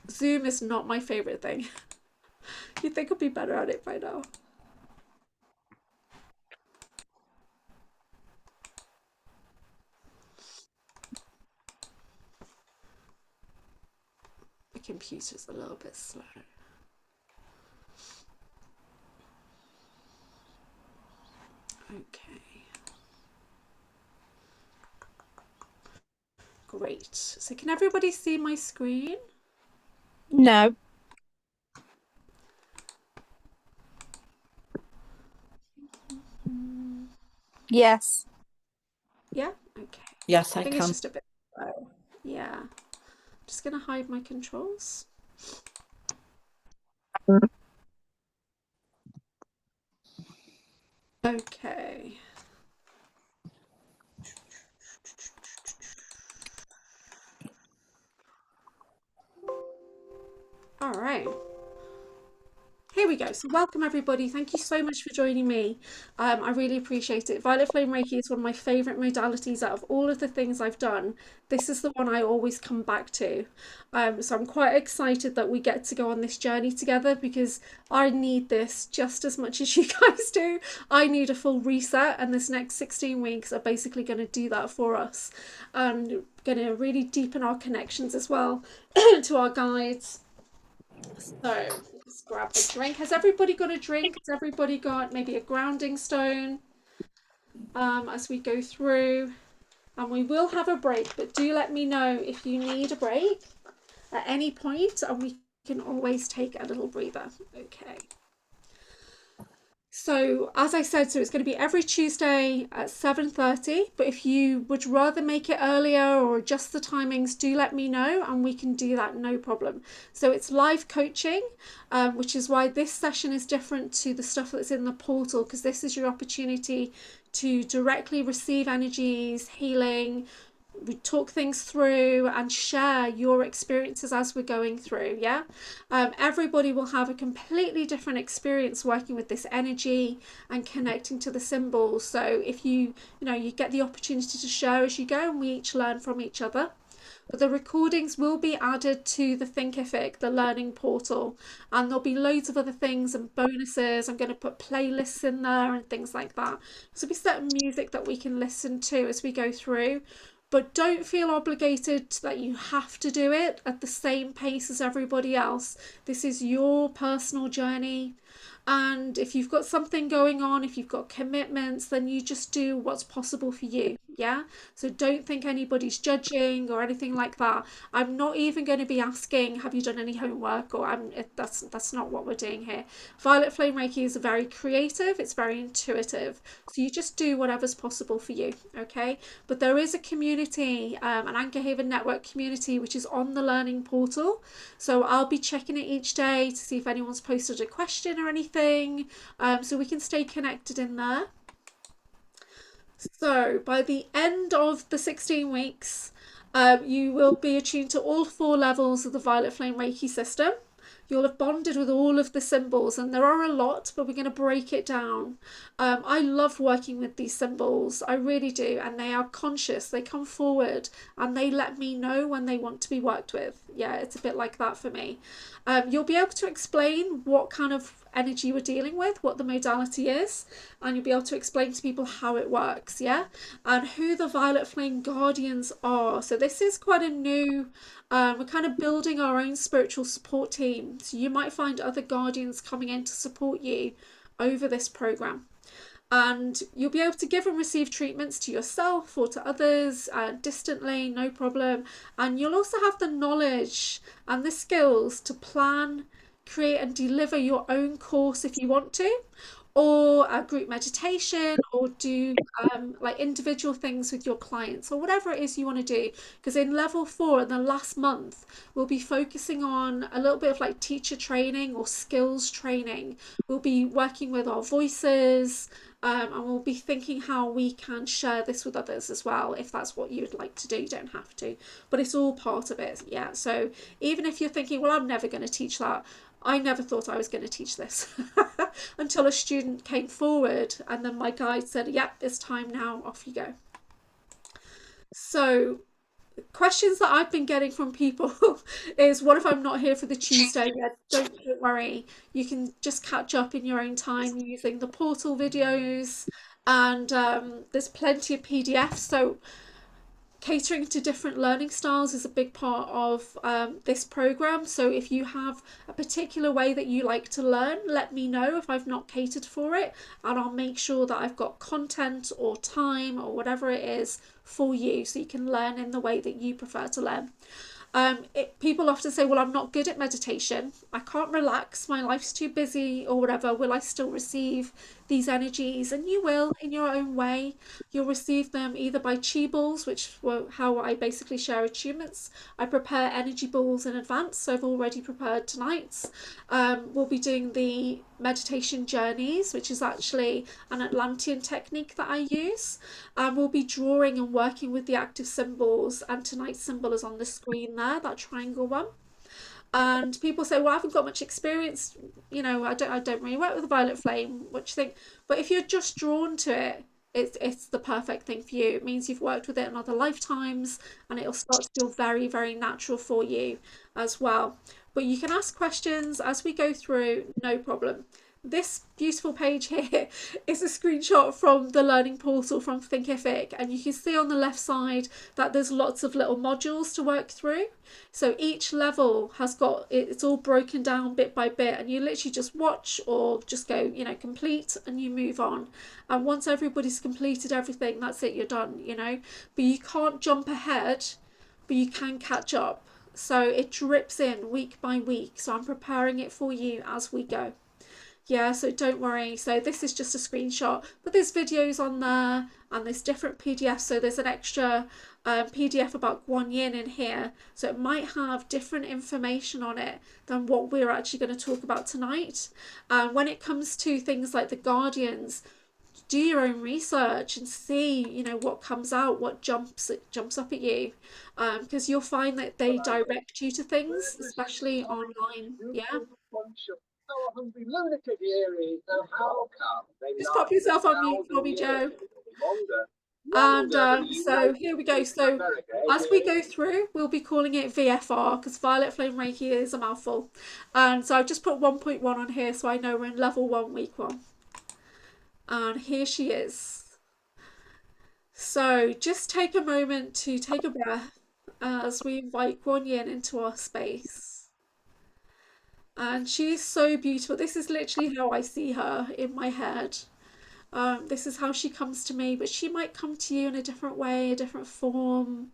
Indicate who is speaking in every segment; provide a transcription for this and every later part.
Speaker 1: Zoom is not my favorite thing. You'd think I'd be better at it by now. The computer's a little bit slow. Okay, great. So can everybody see my screen?
Speaker 2: No. Yes.
Speaker 1: Yeah, okay.
Speaker 3: Yes,
Speaker 1: I
Speaker 3: I
Speaker 1: think it's
Speaker 3: can.
Speaker 1: just a bit slow. Yeah. Just gonna hide my controls. Okay. All right. Here we go. So welcome everybody. Thank you so much for joining me. I really appreciate it. Violet Flame Reiki is one of my favorite modalities out of all of the things I've done. This is the one I always come back to. So I'm quite excited that we get to go on this journey together because I need this just as much as you guys do. I need a full reset, and this next 16 weeks are basically going to do that for us, and going to really deepen our connections as well to our guides. So let's grab a drink. Has everybody got a drink? Has everybody got maybe a grounding stone as we go through? And we will have a break, but do let me know if you need a break at any point, and we can always take a little breather. Okay. So as I said, so it's going to be every Tuesday at 7:30. But if you would rather make it earlier or adjust the timings, do let me know and we can do that, no problem. So it's live coaching, which is why this session is different to the stuff that's in the portal, because this is your opportunity to directly receive energies, healing. We talk things through and share your experiences as we're going through. Yeah, everybody will have a completely different experience working with this energy and connecting to the symbols. So if you get the opportunity to share as you go, and we each learn from each other. But the recordings will be added to the Thinkific, the learning portal, and there'll be loads of other things and bonuses. I'm going to put playlists in there and things like that. So there'll be certain music that we can listen to as we go through. But don't feel obligated that you have to do it at the same pace as everybody else. This is your personal journey. And if you've got something going on, if you've got commitments, then you just do what's possible for you. Yeah. So don't think anybody's judging or anything like that. I'm not even going to be asking, have you done any homework? Or that's not what we're doing here. Violet Flame Reiki is very creative. It's very intuitive. So you just do whatever's possible for you. Okay. But there is a community, an Anchor Haven Network community, which is on the learning portal. So I'll be checking it each day to see if anyone's posted a question or anything, so we can stay connected in there. So by the end of the 16 weeks, you will be attuned to all four levels of the Violet Flame Reiki system. You'll have bonded with all of the symbols, and there are a lot, but we're going to break it down. I love working with these symbols, I really do, and they are conscious. They come forward and they let me know when they want to be worked with. Yeah, it's a bit like that for me. You'll be able to explain what kind of energy we're dealing with, what the modality is, and you'll be able to explain to people how it works, yeah, and who the Violet Flame Guardians are. So this is quite a new, we're kind of building our own spiritual support team. So you might find other guardians coming in to support you over this program. And you'll be able to give and receive treatments to yourself or to others distantly, no problem. And you'll also have the knowledge and the skills to plan, create, and deliver your own course if you want to, or a group meditation, or do like individual things with your clients, or whatever it is you want to do. Because in level 4, in the last month, we'll be focusing on a little bit of like teacher training or skills training. We'll be working with our voices, and we'll be thinking how we can share this with others as well, if that's what you would like to do. You don't have to, but it's all part of it. Yeah, so even if you're thinking, well, I'm never going to teach that, I never thought I was going to teach this until a student came forward, and then my guide said, yep, it's time now, off you go. So Questions that I've been getting from people is, what if I'm not here for the Tuesday? Yeah, don't worry. You can just catch up in your own time using the portal videos, and there's plenty of PDFs. So catering to different learning styles is a big part of this program. So if you have a particular way that you like to learn, let me know if I've not catered for it, and I'll make sure that I've got content or time or whatever it is for you, so you can learn in the way that you prefer to learn. People often say, well, I'm not good at meditation. I can't relax. My life's too busy or whatever. Will I still receive these energies? And you will, in your own way. You'll receive them either by chi balls, which were how I basically share attunements. I prepare energy balls in advance, so I've already prepared tonight's. We'll be doing the meditation journeys, which is actually an Atlantean technique that I use. We'll be drawing and working with the active symbols, and tonight's symbol is on the screen there, that triangle one. And people say, well, I haven't got much experience, I don't really work with the violet flame. What do you think? But if you're just drawn to it, it's the perfect thing for you. It means you've worked with it in other lifetimes, and it'll start to feel very, very natural for you as well. But you can ask questions as we go through, no problem. This beautiful page here is a screenshot from the learning portal from Thinkific, and you can see on the left side that there's lots of little modules to work through. So each level has got, it's all broken down bit by bit, and you literally just watch or just go, complete, and you move on. And once everybody's completed everything, that's it, you're done. But you can't jump ahead, but you can catch up. So it drips in week by week. So I'm preparing it for you as we go. Yeah, so don't worry. So this is just a screenshot, but there's videos on there, and there's different PDFs. So there's an extra PDF about Guan Yin in here. So it might have different information on it than what we're actually going to talk about tonight. When it comes to things like the Guardians, do your own research and see, what comes out, what jumps up at you, because you'll find that they direct you to things, especially online. Yeah. Just pop yourself on mute for me, Joe. And so here we go. So as we go through, we'll be calling it VFR because Violet Flame Reiki is a mouthful. And so I've just put 1.1 on here so I know we're in level 1, week 1. And here she is. So just take a moment to take a breath as we invite Guan Yin into our space. And she's so beautiful. This is literally how I see her in my head. This is how she comes to me, but she might come to you in a different way, a different form,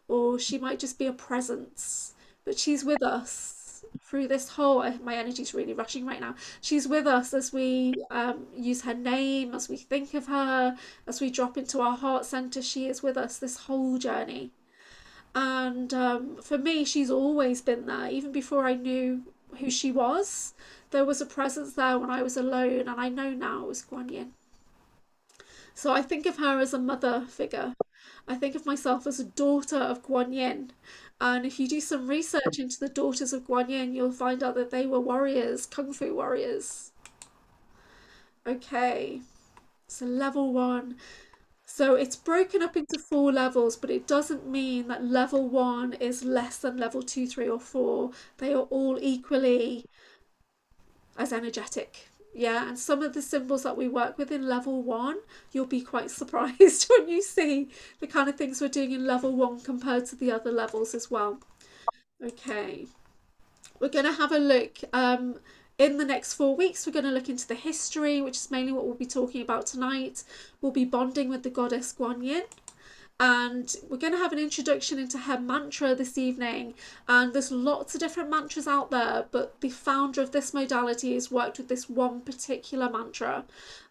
Speaker 1: or she might just be a presence. But she's with us through this whole. My energy's really rushing right now. She's with us as we use her name, as we think of her, as we drop into our heart center. She is with us this whole journey. And for me, she's always been there, even before I knew who she was. There was a presence there when I was alone, and I know now it was Guan Yin. So I think of her as a mother figure. I think of myself as a daughter of Guan Yin. And if you do some research into the daughters of Guan Yin, you'll find out that they were warriors, kung fu warriors. Okay, so level 1. So it's broken up into 4 levels, but it doesn't mean that level 1 is less than level 2, 3, or 4. They are all equally as energetic. Yeah, and some of the symbols that we work with in level 1, you'll be quite surprised when you see the kind of things we're doing in level 1 compared to the other levels as well. Okay, we're going to have a look in the next 4 weeks. We're going to look into the history, which is mainly what we'll be talking about tonight. We'll be bonding with the goddess Guan Yin, and we're going to have an introduction into her mantra this evening. And there's lots of different mantras out there, but the founder of this modality has worked with this one particular mantra,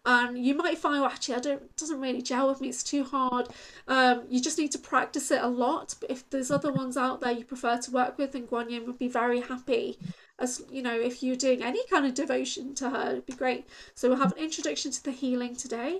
Speaker 1: and you might find, well, actually it doesn't really gel with me, it's too hard. You just need to practice it a lot. But if there's other ones out there you prefer to work with, then Guan Yin would be very happy, as if you're doing any kind of devotion to her, it'd be great. So we'll have an introduction to the healing today.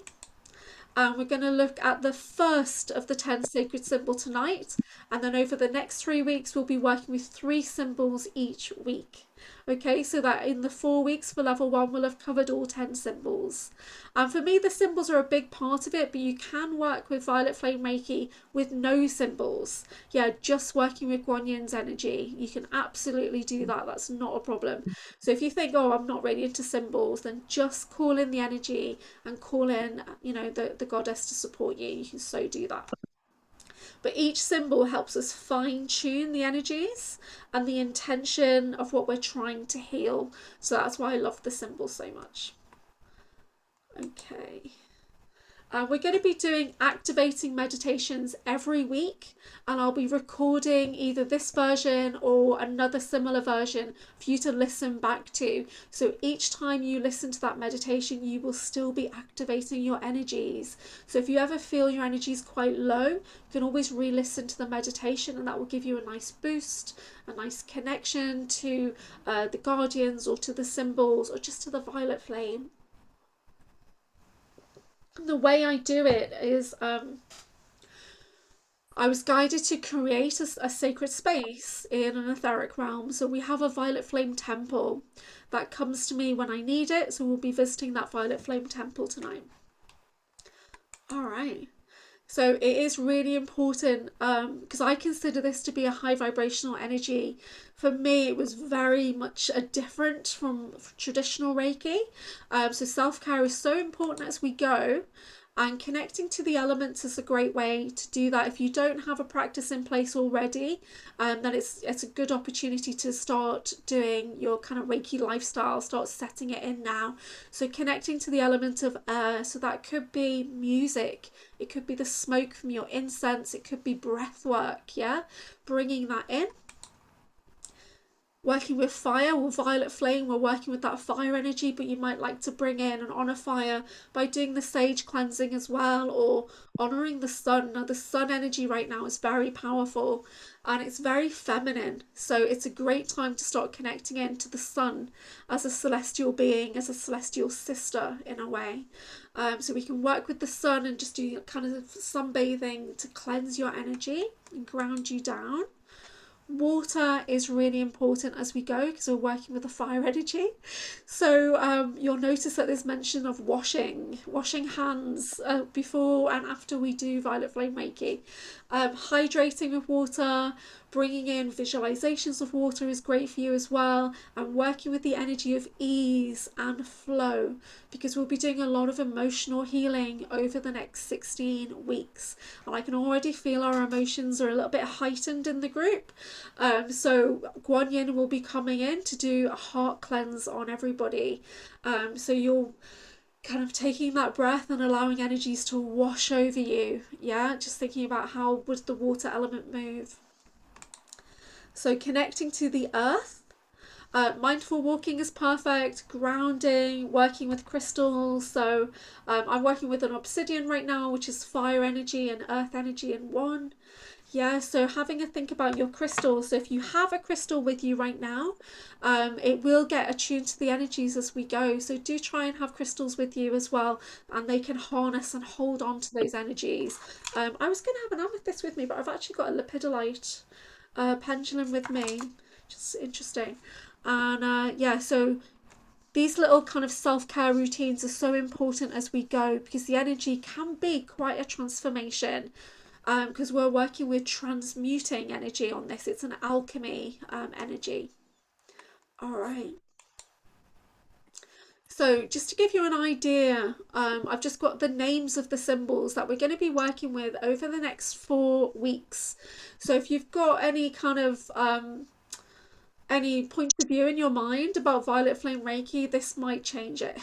Speaker 1: We're going to look at the first of the 10 sacred symbols tonight, and then over the next 3 weeks we'll be working with 3 symbols each week. Okay, so that in the 4 weeks for level 1 we'll have covered all 10 symbols. And for me, the symbols are a big part of it, but you can work with Violet Flame Reiki with no symbols. Yeah, just working with Guan Yin's energy. You can absolutely do that. That's not a problem. So if you think, oh, I'm not really into symbols, then just call in the energy and call in, the goddess to support you. You can so do that. But each symbol helps us fine tune the energies and the intention of what we're trying to heal. So that's why I love the symbols so much. Okay. We're going to be doing activating meditations every week, and I'll be recording either this version or another similar version for you to listen back to. So each time you listen to that meditation, you will still be activating your energies. So if you ever feel your energies quite low, you can always re-listen to the meditation, and that will give you a nice boost, a nice connection to the guardians or to the symbols or just to the violet flame. The way I do it is I was guided to create a sacred space in an etheric realm. So we have a violet flame temple that comes to me when I need it. So we'll be visiting that violet flame temple tonight. All right. So it is really important because I consider this to be a high vibrational energy. For me, it was very much a different from traditional Reiki. So self-care is so important as we go. And connecting to the elements is a great way to do that. If you don't have a practice in place already, then it's a good opportunity to start doing your kind of Reiki lifestyle, start setting it in now. So connecting to the element of air, so that could be music, it could be the smoke from your incense, it could be breath work, yeah? Bringing that in. Working with fire or violet flame, we're working with that fire energy, but you might like to bring in and honor fire by doing the sage cleansing as well, or honoring the sun. Now the sun energy right now is very powerful and it's very feminine, so it's a great time to start connecting in to the sun as a celestial being, as a celestial sister in a way. So we can work with the sun and just do kind of sunbathing to cleanse your energy and ground you down. Water is really important as we go because we're working with the fire energy. So you'll notice that there's mention of washing hands before and after we do violet flame Reiki. Hydrating with water, bringing in visualizations of water is great for you as well, and working with the energy of ease and flow, because we'll be doing a lot of emotional healing over the next 16 weeks, and I can already feel our emotions are a little bit heightened in the group. So Guan Yin will be coming in to do a heart cleanse on everybody. So you'll kind of taking that breath and allowing energies to wash over you. Yeah, just thinking about how would the water element move. So connecting to the earth. Mindful walking is perfect, grounding, working with crystals. So I'm working with an obsidian right now, which is fire energy and earth energy in one. Yeah, so having a think about your crystals. So if you have a crystal with you right now, it will get attuned to the energies as we go. So do try and have crystals with you as well, and they can harness and hold on to those energies. I was going to have an amethyst with me, but I've actually got a lepidolite pendulum with me, just interesting. And yeah, so these little kind of self-care routines are so important as we go, because the energy can be quite a transformation, because we're working with transmuting energy on this. It's an alchemy energy. All right. So just to give you an idea, I've just got the names of the symbols that we're going to be working with over the next 4 weeks. So if you've got any kind of any point of view in your mind about Violet Flame Reiki, this might change it.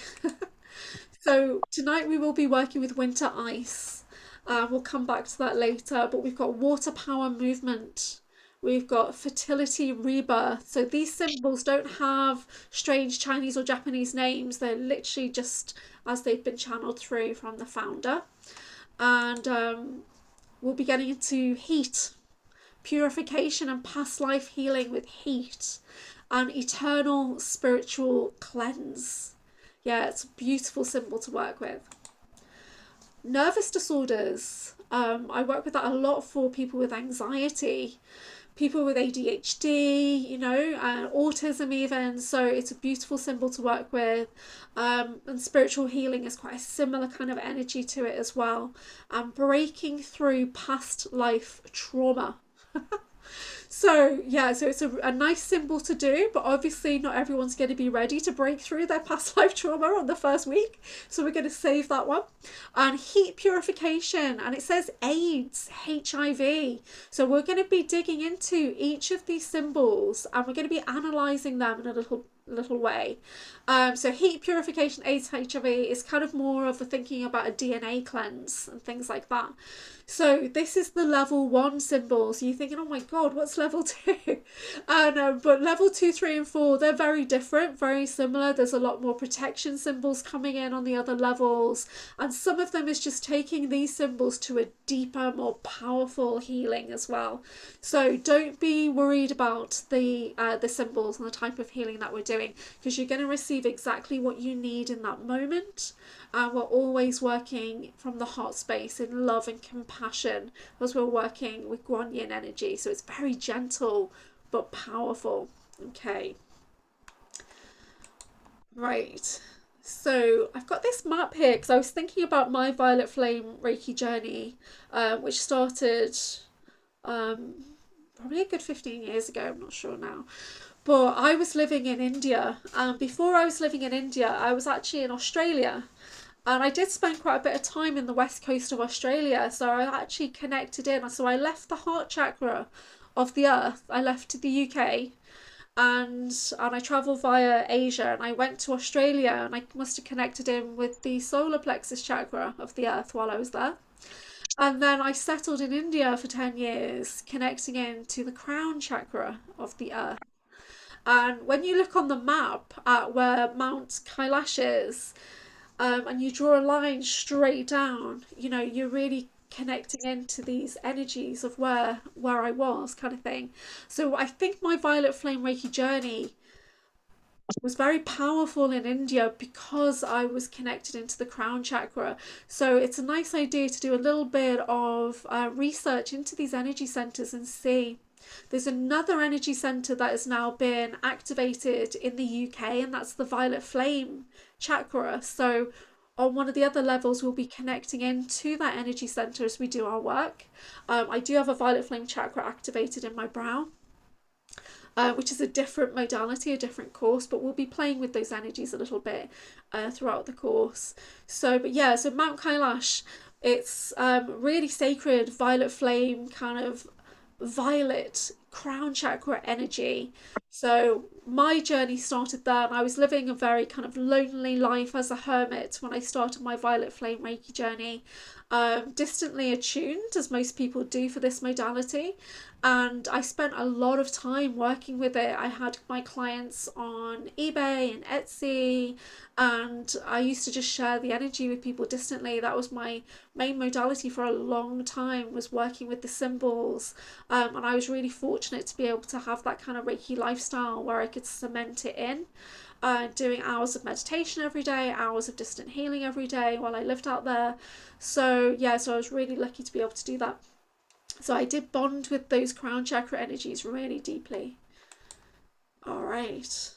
Speaker 1: So tonight we will be working with winter ice. We'll come back to that later, but we've got water power movement. We've got fertility rebirth. So these symbols don't have strange Chinese or Japanese names. They're literally just as they've been channeled through from the founder. And we'll be getting into heat, purification and past life healing with heat, and eternal spiritual cleanse. Yeah, it's a beautiful symbol to work with. Nervous disorders. I work with that a lot for people with anxiety, people with ADHD, autism even. So it's a beautiful symbol to work with. And spiritual healing is quite a similar kind of energy to it as well. And breaking through past life trauma. So yeah, so it's a nice symbol to do, but obviously not everyone's going to be ready to break through their past life trauma on the first week. So we're going to save that one. And heat purification, and it says AIDS, HIV. So we're going to be digging into each of these symbols, and we're going to be analysing them in a little way. So heat purification, AIDS, HIV is kind of more of a thinking about a DNA cleanse and things like that. So this is the level 1 symbol. So you're thinking, oh my God, what's level 2? But level 2, 3 and 4, they're very different, very similar. There's a lot more protection symbols coming in on the other levels. And some of them is just taking these symbols to a deeper, more powerful healing as well. So don't be worried about the symbols and the type of healing that we're doing, because you're going to receive exactly what you need in that moment. And we're always working from the heart space in love and compassion as we're working with Guan Yin energy. So it's very gentle but powerful. Okay. Right. So I've got this map here because I was thinking about my Violet Flame Reiki journey, which started probably a good 15 years ago. I'm not sure now. But I was living in India. And before I was living in India, I was actually in Australia. And I did spend quite a bit of time in the west coast of Australia, so I actually connected in. So I left the heart chakra of the earth. I left to the UK, and I travelled via Asia, and I went to Australia, and I must have connected in with the solar plexus chakra of the earth while I was there. And then I settled in India for 10 years, connecting in to the crown chakra of the earth. And when you look on the map at where Mount Kailash is, and you draw a line straight down, you're really connecting into these energies of where I was, kind of thing. So I think my Violet Flame Reiki journey was very powerful in India because I was connected into the crown chakra. So it's a nice idea to do a little bit of research into these energy centers and see. There's another energy center that has now been activated in the UK, and that's the Violet Flame chakra. So on one of the other levels, we'll be connecting into that energy center as we do our work. I do have a Violet Flame chakra activated in my brow, which is a different modality, a different course, but we'll be playing with those energies a little bit throughout the course. So Mount Kailash, it's really sacred, violet flame, kind of violet crown chakra energy. So my journey started there, and I was living a very kind of lonely life as a hermit when I started my Violet Flame Reiki journey. Distantly attuned, as most people do for this modality, and I spent a lot of time working with it. I had my clients on eBay and Etsy, and I used to just share the energy with people distantly. That was my main modality for a long time, was working with the symbols, and I was really fortunate to be able to have that kind of Reiki lifestyle where I could cement it in, doing hours of meditation every day, hours of distant healing every day while I lived out there. So I was really lucky to be able to do that. So I did bond with those crown chakra energies really deeply. All right.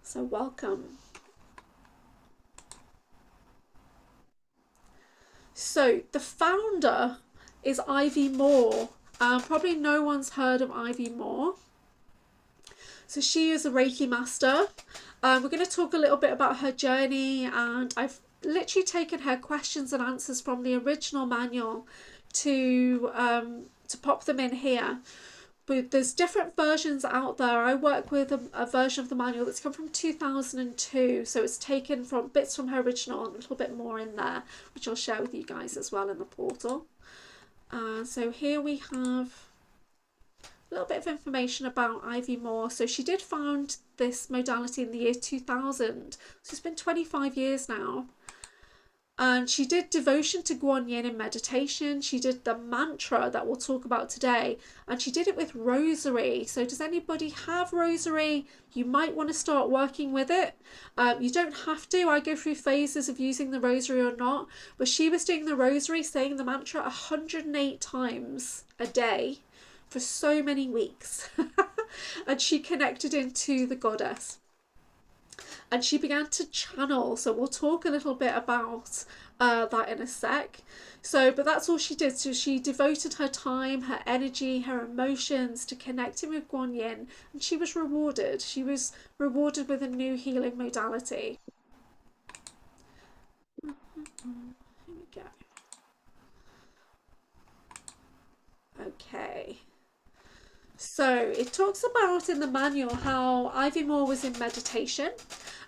Speaker 1: So welcome. So the founder is Ivy Moore. Probably no one's heard of Ivy Moore. So she is a Reiki master. We're going to talk a little bit about her journey, and I've literally taken her questions and answers from the original manual to pop them in here. But there's different versions out there. I work with a version of the manual that's come from 2002, so it's taken from bits from her original and a little bit more in there, which I'll share with you guys as well in the portal. So here we have a little bit of information about Ivy Moore. So she did found this modality in the year 2000, so it's been 25 years now. And she did devotion to Guan Yin in meditation. She did the mantra that we'll talk about today, and she did it with rosary. So does anybody have rosary? You might want to start working with it. You don't have to. I go through phases of using the rosary or not, but she was doing the rosary, saying the mantra 108 times a day for so many weeks. And she connected into the goddess and she began to channel. So we'll talk a little bit about that in a sec. So, but that's all she did. So she devoted her time, her energy, her emotions to connecting with Guan Yin, and she was rewarded. She was rewarded with a new healing modality. Here we go. Okay. So it talks about in the manual how Ivy Moore was in meditation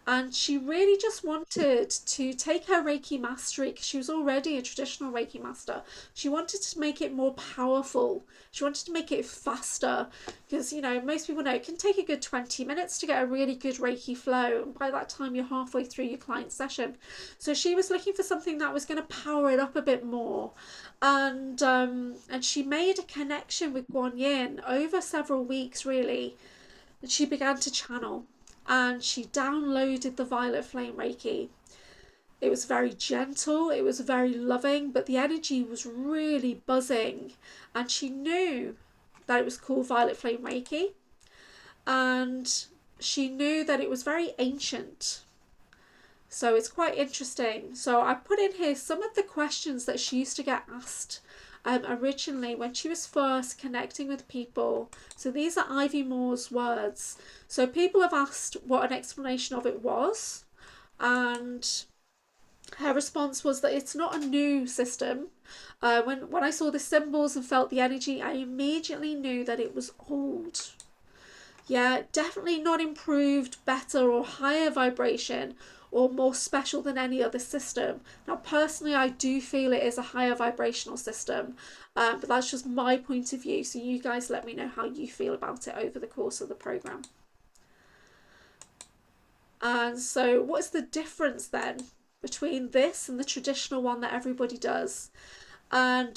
Speaker 1: and she really just wanted to take her Reiki mastery because she was already a traditional Reiki master. She wanted to make it more powerful. She wanted to make it faster because, you know, most people know it can take a good 20 minutes to get a really good Reiki flow. And by that time, you're halfway through your client session. So she was looking for something that was going to power it up a bit more. And she made a connection with Guan Yin over several weeks, really. And she began to channel and she downloaded the Violet Flame Reiki. It was very gentle, it was very loving, but the energy was really buzzing. And she knew that it was called Violet Flame Reiki. And she knew that it was very ancient. So it's quite interesting. So I put in here some of the questions that she used to get asked originally when she was first connecting with people. So these are Ivy Moore's words. So people have asked what an explanation of it was, and her response was that it's not a new system. When I saw the symbols and felt the energy, I immediately knew that it was old. Yeah, definitely not improved, better or higher vibration or more special than any other system. Now, personally, I do feel it is a higher vibrational system, but that's just my point of view. So you guys let me know how you feel about it over the course of the program. And so what's the difference then between this and the traditional one that everybody does? And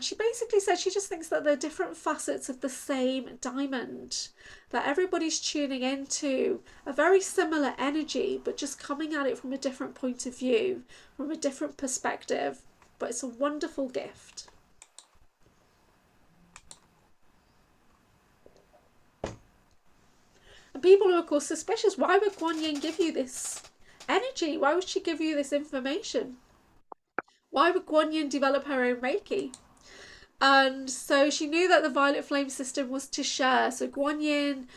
Speaker 1: she basically said she just thinks that they're different facets of the same diamond, that everybody's tuning into a very similar energy but just coming at it from a different point of view, from a different perspective. But it's a wonderful gift. And people are of course suspicious. Why would Guan Yin give you this energy? Why would she give you this information? Why would Guan Yin develop her own Reiki? And so she knew that the Violet Flame system was to share. So Guan Yin,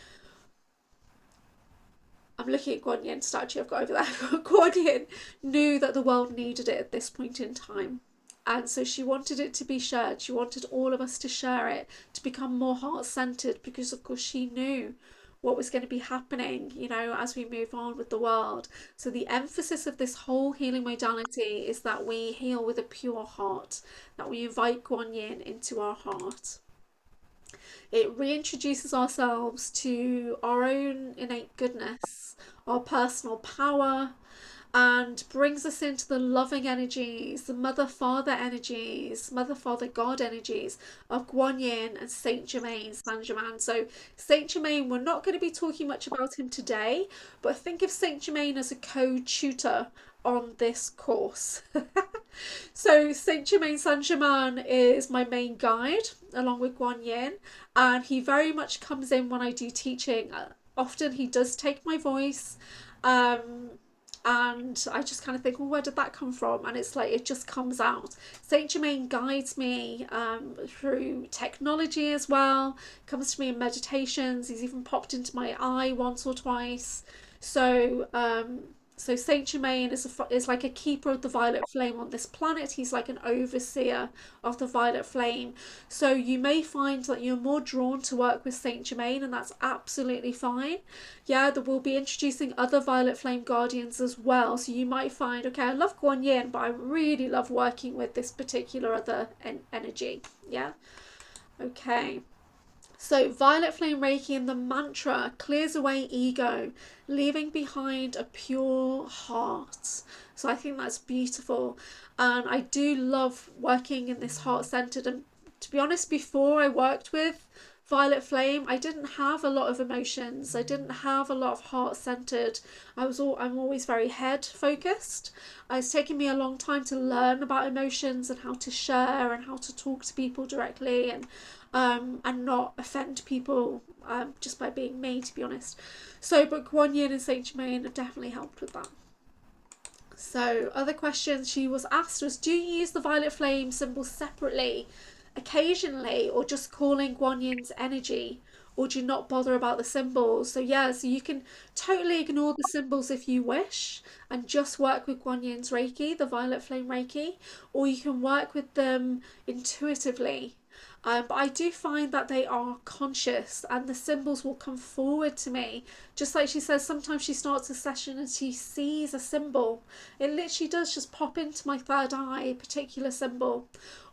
Speaker 1: I'm looking at Guan Yin's statue I've got over there. Guan Yin knew that the world needed it at this point in time. And so she wanted it to be shared. She wanted all of us to share it, to become more heart-centered, because of course she knew what was going to be happening, you know, as we move on with the world. So the emphasis of this whole healing modality is that we heal with a pure heart, that we invite Guan Yin into our heart. It reintroduces ourselves to our own innate goodness, our personal power, and brings us into the loving energies, the Mother Father energies, Mother Father God energies of Guan Yin and Saint Germain Saint Germain. So Saint Germain, we're not going to be talking much about him today, but think of Saint Germain as a co-tutor on this course. So Saint Germain Saint Germain is my main guide along with Guan Yin, and he very much comes in when I do teaching. Often he does take my voice, and I just kind of think, well, where did that come from? And it's like it just comes out. Saint Germain guides me through technology as well, comes to me in meditations. He's even popped into my eye once or twice. So Saint Germain is like a keeper of the violet flame on this planet. He's like an overseer of the violet flame. So you may find that you're more drawn to work with Saint Germain, and that's absolutely fine. Yeah, that we'll be introducing other violet flame guardians as well. So you might find, okay, I love Guan Yin, but I really love working with this particular other energy. Yeah. Okay. So Violet Flame Reiki and the mantra clears away ego, leaving behind a pure heart. So I think that's beautiful. And I do love working in this heart-centered. And to be honest, before I worked with violet flame, I didn't have a lot of emotions. I didn't have a lot of heart centered. I'm always very head focused. It's taken me a long time to learn about emotions and how to share and how to talk to people directly, and not offend people, just by being me, to be honest. So, but Guan Yin and Saint Germain have definitely helped with that. So, other questions she was asked was, do you use the violet flame symbol separately, occasionally, or just calling Guan Yin's energy? Or do you not bother about the symbols? So yeah, so you can totally ignore the symbols if you wish and just work with Guan Yin's Reiki, the violet flame Reiki, or you can work with them intuitively. But I do find that they are conscious and the symbols will come forward to me. Just like she says, sometimes she starts a session and she sees a symbol. It literally does just pop into my third eye, a particular symbol.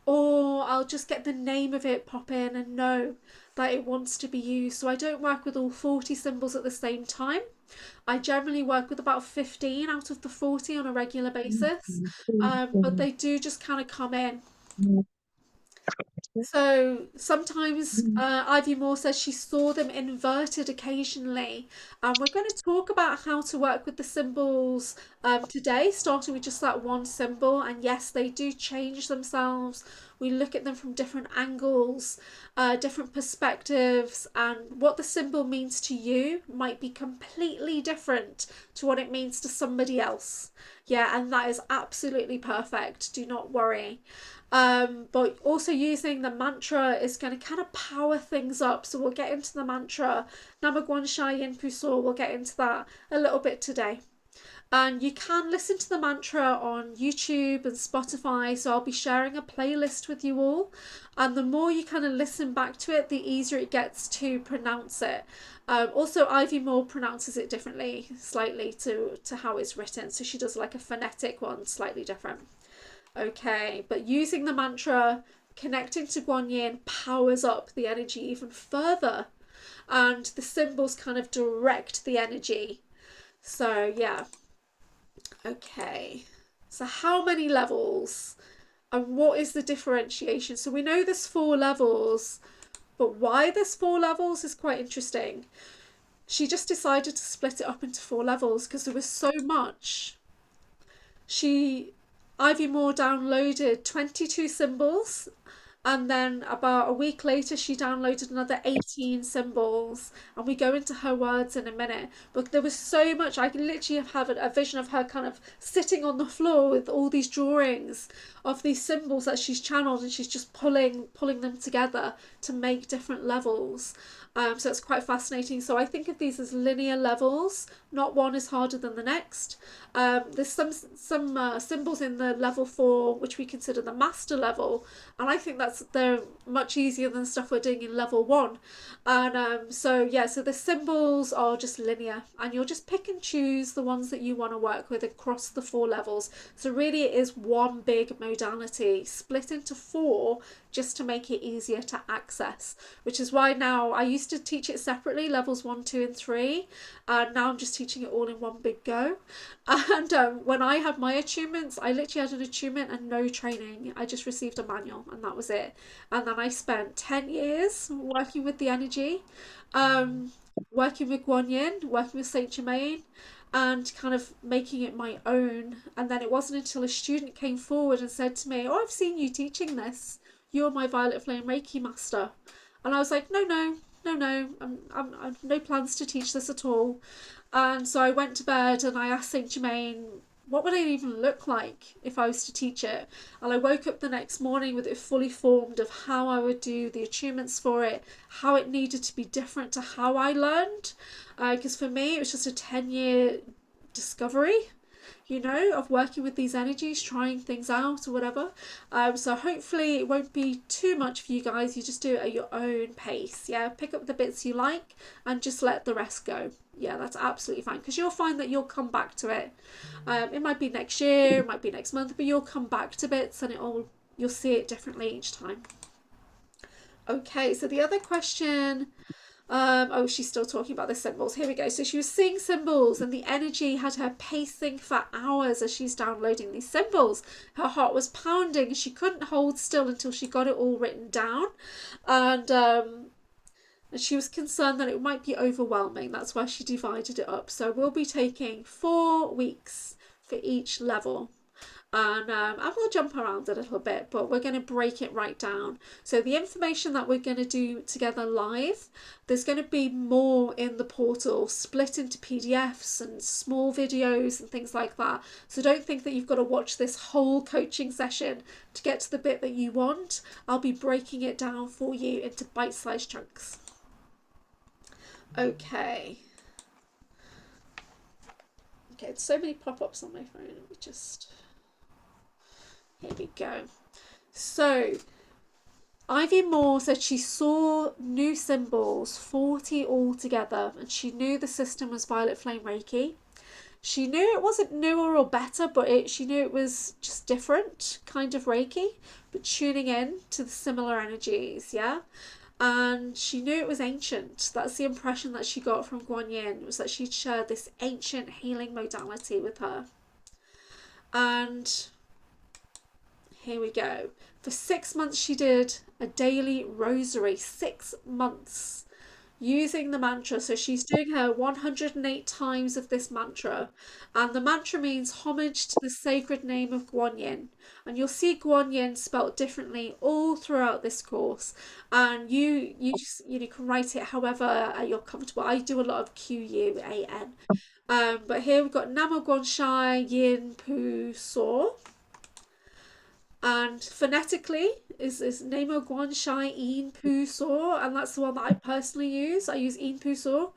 Speaker 1: Or I'll just get the name of it pop in and know that it wants to be used. So I don't work with all 40 symbols at the same time. I generally work with about 15 out of the 40 on a regular basis, but they do just kind of come in. So sometimes Ivy Moore says she saw them inverted occasionally. And we're going to talk about how to work with the symbols today, starting with just that one symbol. And yes, they do change themselves. We look at them from different angles, different perspectives, and what the symbol means to you might be completely different to what it means to somebody else. Yeah, and that is absolutely perfect. Do not worry. But also using the mantra is going to kind of power things up. So we'll get into the mantra. Namaguan Sha Yin Puso, we'll get into that a little bit today. And you can listen to the mantra on YouTube and Spotify. So I'll be sharing a playlist with you all. And the more you kind of listen back to it, the easier it gets to pronounce it. Also, Ivy Moore pronounces it differently, slightly to how it's written. So she does like a phonetic one, slightly different. Okay, but using the mantra, connecting to Guan Yin powers up the energy even further. And the symbols kind of direct the energy. So, yeah. Okay. So, how many levels? And what is the differentiation? So, we know there's 4 levels, but why there's 4 levels is quite interesting. She just decided to split it up into 4 levels because there was so much. Ivy Moore downloaded 22 symbols, and then about a week later she downloaded another 18 symbols, and we go into her words in a minute. But there was so much, I can literally have a vision of her kind of sitting on the floor with all these drawings of these symbols that she's channeled, and she's just pulling them together to make different levels. So it's quite fascinating. So I think of these as linear levels. Not one is harder than the next. There's some symbols in the level 4 which we consider the master level, and I think they're much easier than stuff we're doing in level 1. And so yeah, so the symbols are just linear, and you'll just pick and choose the ones that you want to work with across the 4 levels. So really, it is one big modality split into 4 just to make it easier to access, which is why now I used to teach it separately, levels 1, 2 and 3, and now I'm just teaching it all in one big go. And when I had my attunements, I literally had an attunement and no training. I just received a manual and that was it. And then I spent 10 years working with the energy, working with Guan Yin, working with Saint Germain, and kind of making it my own. And then it wasn't until a student came forward and said to me, "Oh, I've seen you teaching this. You're my Violet Flame Reiki master." And I was like, "No, no, no, no. I've no plans to teach this at all." And so I went to bed and I asked Saint Germain, what would it even look like if I was to teach it? And I woke up the next morning with it fully formed of how I would do the attunements for it, how it needed to be different to how I learned. Because for me, it was just a 10-year discovery, of working with these energies, trying things out or whatever. So hopefully it won't be too much for you guys. You just do it at your own pace. Yeah, pick up the bits you like and just let the rest go. Yeah, that's absolutely fine, because you'll find that you'll come back to it. It might be next year, it might be next month, but you'll come back to bits and you'll see it differently each time. Okay, so the other question, oh, she's still talking about the symbols. Here we go. So she was seeing symbols and the energy had her pacing for hours as she's downloading these symbols. Her heart was pounding. She couldn't hold still until she got it all written down. And and she was concerned that it might be overwhelming. That's why she divided it up. So we'll be taking 4 weeks for each level. And we'll jump around a little bit, but we're going to break it right down. So the information that we're going to do together live, there's going to be more in the portal, split into PDFs and small videos and things like that. So don't think that you've got to watch this whole coaching session to get to the bit that you want. I'll be breaking it down for you into bite-sized chunks. Okay. Okay, there's so many pop-ups on my phone. Let me just... Here we go. So, Ivy Moore said she saw new symbols, 40 altogether, and she knew the system was Violet Flame Reiki. She knew it wasn't newer or better, but she knew it was just different kind of Reiki, but tuning in to the similar energies, yeah? And she knew it was ancient. That's the impression that she got from Guan Yin, was that she'd shared this ancient healing modality with her. And here we go. For 6 months she did a daily rosary, 6 months, using the mantra. So she's doing her 108 times of this mantra, and the mantra means homage to the sacred name of Guan Yin. And you'll see Guan Yin spelt differently all throughout this course, and you just can write it however you're comfortable. I do a lot of QUAN. But here we've got Namo Guan Shai Yin Pu So. And phonetically is Namo Guan Shai In Pu So, and that's the one that I personally use. I use In Pu So.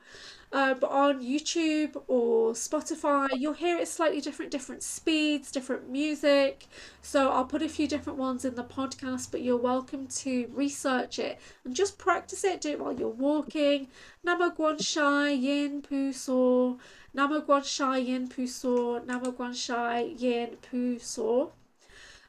Speaker 1: But on YouTube or Spotify, you'll hear it slightly different speeds, different music. So I'll put a few different ones in the podcast, but you're welcome to research it and just practice it. Do it while you're walking. Namo Guan Shai Yin Pu So, Namo Guan Shai Yin Pu So, Namo Guan Shai Yin Pu So.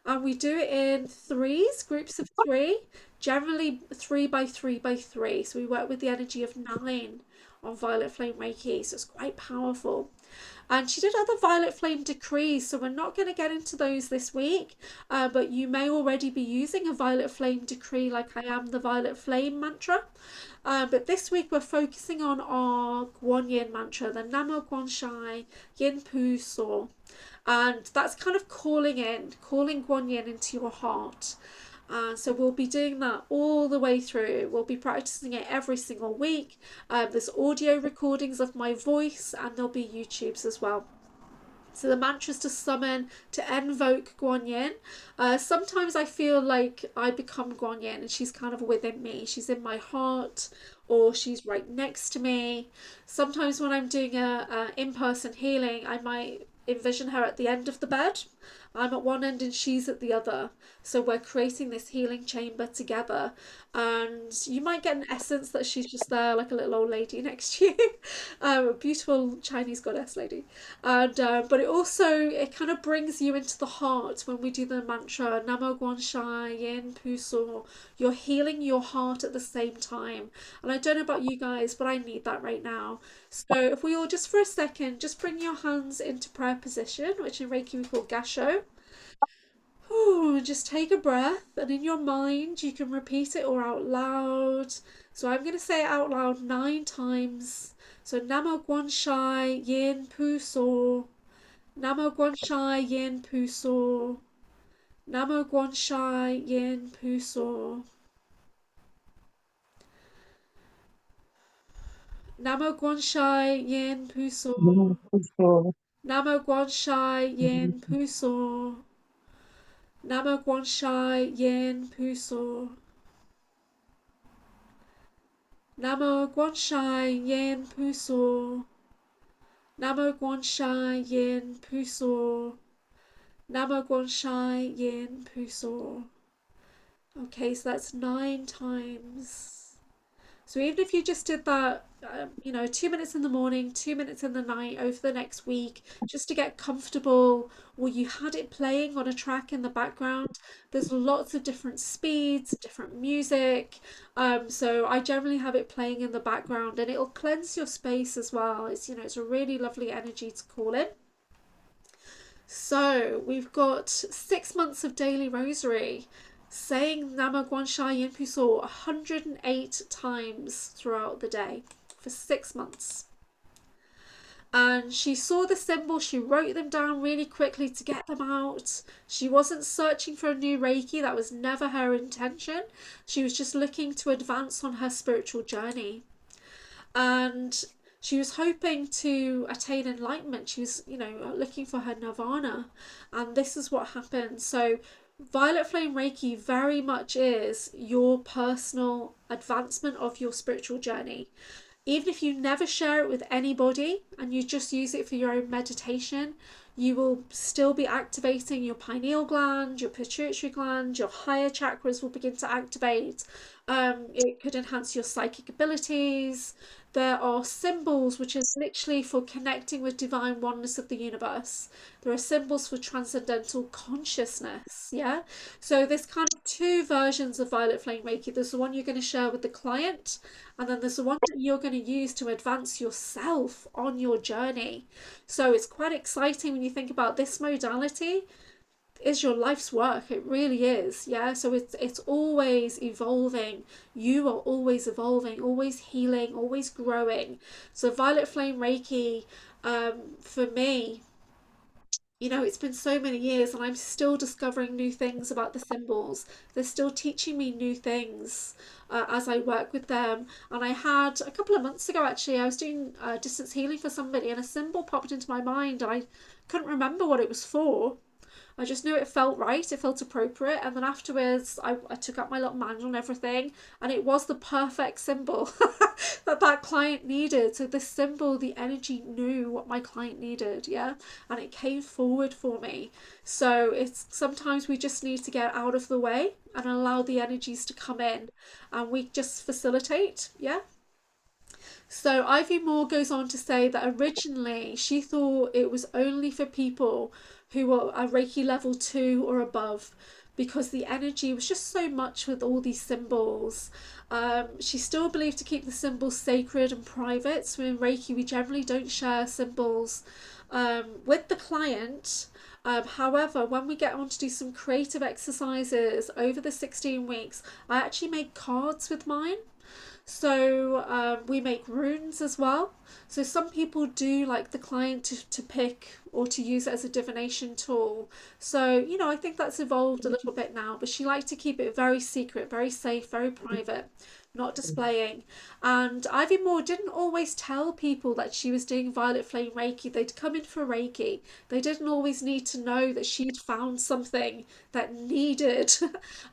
Speaker 1: And we do it in threes, groups of 3, generally 3 by 3 by 3. So we work with the energy of 9 on Violet Flame Reiki, so it's quite powerful. And she did other Violet Flame decrees, so we're not going to get into those this week, but you may already be using a Violet Flame decree like I am the Violet Flame mantra. But this week we're focusing on our Guan Yin mantra, the Namo Guan Shai Yin Pu So. And that's kind of calling Guan Yin into your heart. So we'll be doing that all the way through. We'll be practicing it every single week. There's audio recordings of my voice, and there'll be YouTubes as well. So the mantra's to summon, to invoke Guan Yin. Sometimes I feel like I become Guan Yin and she's kind of within me. She's in my heart, or she's right next to me. Sometimes when I'm doing a in-person healing, I might envision her at the end of the bed. I'm at one end and she's at the other. So we're creating this healing chamber together. And you might get an essence that she's just there, like a little old lady next to you. A beautiful Chinese goddess lady. And but it kind of brings you into the heart when we do the mantra Namo Guan Shai Yin Pu So. You're healing your heart at the same time. And I don't know about you guys, but I need that right now. So if we all just for a second, just bring your hands into prayer position, which in Reiki we call Gasho. Ooh, just take a breath, and in your mind you can repeat it or out loud. So I'm going to say it out loud 9 times. So Namo Guan Shai Yin Pu So, Namo Guan Shai Yin Pu So, Namo Guan Shai Yin Pu So, Namo Guan Shai Yin Pu So, Namo Guan Shai Yin Pu So, Namo Guan Shai Yin Pu So, Namo Guan Shai Yin Pu So, Namo Guan Shai Yin Pu So, Namo Guan Shai Yin Pu So. Okay, so that's 9 times. So even if you just did that, 2 minutes in the morning, 2 minutes in the night over the next week, just to get comfortable, or you had it playing on a track in the background, there's lots of different speeds, different music. So I generally have it playing in the background, and it'll cleanse your space as well. It's a really lovely energy to call in. So we've got 6 months of daily rosary. saying Nama Guanxia Yin Pu Saw 108 times throughout the day for 6 months. And she saw the symbols, she wrote them down really quickly to get them out. She wasn't searching for a new Reiki, that was never her intention. She was just looking to advance on her spiritual journey. And she was hoping to attain enlightenment. She was, looking for her nirvana. And this is what happened. So, Violet Flame Reiki very much is your personal advancement of your spiritual journey. Even if you never share it with anybody and you just use it for your own meditation, you will still be activating your pineal gland, your pituitary gland, your higher chakras will begin to activate. It could enhance your psychic abilities. There are symbols which is literally for connecting with divine oneness of the universe. There are symbols for transcendental consciousness. Yeah. So there's kind of two versions of Violet Flame Reiki. There's the one you're going to share with the client, and then there's the one that you're going to use to advance yourself on your journey. So it's quite exciting when you think about this modality is your life's work. It really is. Yeah. So it's always evolving. You are always evolving, always healing, always growing. So Violet Flame Reiki, for me, it's been so many years and I'm still discovering new things about the symbols. They're still teaching me new things as I work with them. And I had a couple of months ago, actually, I was doing distance healing for somebody and a symbol popped into my mind and I couldn't remember what it was for. I just knew it felt right, it felt appropriate, and then afterwards I took up my little manual and everything, and it was the perfect symbol that client needed. So this symbol, the energy knew what my client needed, yeah, and it came forward for me. So it's sometimes we just need to get out of the way and allow the energies to come in, and we just facilitate, yeah. So Ivy Moore goes on to say that originally she thought it was only for people who were a Reiki level 2 or above because the energy was just so much with all these symbols. She still believed to keep the symbols sacred and private. So in Reiki, we generally don't share symbols with the client. However, when we get on to do some creative exercises over the 16 weeks, I actually make cards with mine. So we make runes as well. So some people do like the client to pick or to use it as a divination tool. So, I think that's evolved a little bit now, but she liked to keep it very secret, very safe, very private, not displaying. And Ivy Moore didn't always tell people that she was doing Violet Flame Reiki. They'd come in for Reiki. They didn't always need to know that she'd found something that needed